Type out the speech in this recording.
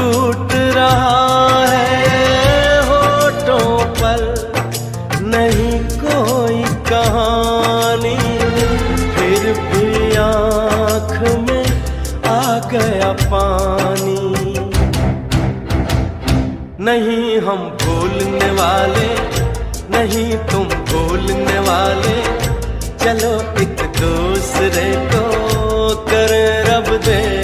टूट रहा है होठों पर, नहीं कोई कहानी, फिर भी आँख में आ गया पानी। नहीं हम भूलने वाले, नहीं तुम भूलने वाले, चलो एक दूसरे को करें रब दे